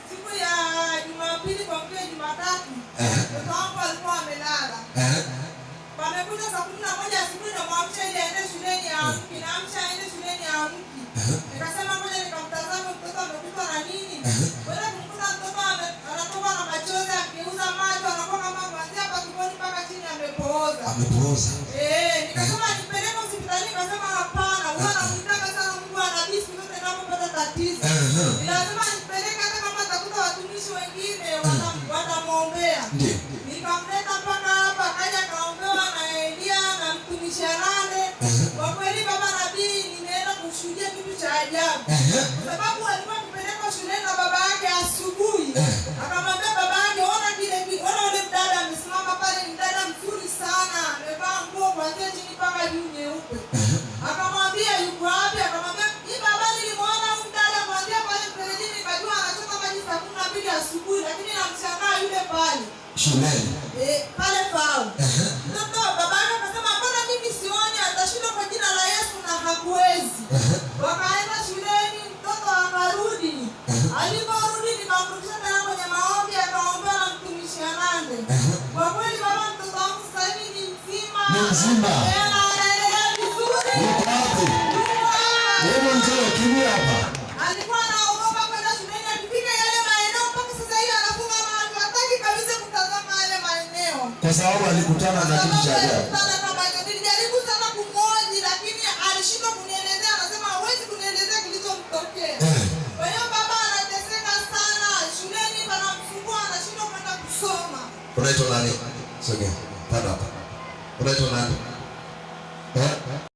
siku ya Jumapili kwa mkia Jumatatu, mtoto wangu alikuwa amelala. Pamekuja saa 11 asubuhi na mwamsha ili aende shuleni aamke, na amsha aende shuleni aamke. Nikasema ngoja nikamtazame mtoto amekufa na nini. Baada kumkuta mtoto anatoka na machozi, akigeuza macho anakuwa kama kuanzia hapa tumboni mpaka chini amepooza. Amepooza. Nikasema nipeleke hospitali, nikasema hapana, huwa namtaka sana Mungu anabii siku zote ninapopata tatizo. Lazima nipeleke hata kama atakuta watumishi wengine watamuombea. Nikamleta mpaka hapa, akaja kaombewa na Elia na mtumishi Anande. Kwa kweli baba nabii, nimeenda kushuhudia kitu cha ajabu. Kwa sababu alikuwa akipeleka shuleni na baba yake asubuhi. Akamwambia baba yake, ona yule mdada amesimama pale, ni mdada mzuri sana, amevaa nguo kuanzia chini mpaka juu nyeupe. Akamwambia yuko wapi? Akamwambia hii baba, nilimwona huyu mdada kuanzia pale mferejini, nikajua anachota maji saa 12 asubuhi, lakini namshangaa yule pale shuleni. Pale pao. Mtoto baba yake akasema mbona mimi sioni, atashinda kwa jina la Yesu na hakuwezi. Wakaenda shuleni, mtoto akarudi. Aliporudi nikamrudisha tena kwenye maombi, akaombea na mtumishi Anande. Kwa kweli baba, mtoto wangu sasa hivi ni mzima. Ni mzima. Anaendelea vizuri. Yuko wapi? Wewe njoo kimbia hapa. Alikuwa anaogopa kwenda shuleni, akifika yale maeneo mpaka sasa hivi anafunga macho, hataki kabisa kutazama yale maeneo. Kwa sababu alikutana na kitu cha ajabu. Nilijaribu sana kumhoji, lakini alishindwa kunielezea. Anasema hawezi kunielezea kilichomtokea. Kwa hiyo baba anateseka sana shuleni, panamsumbua, anashindwa kwenda kusoma. Unaitwa nani? Sogea. Pada hapa. Unaitwa nani?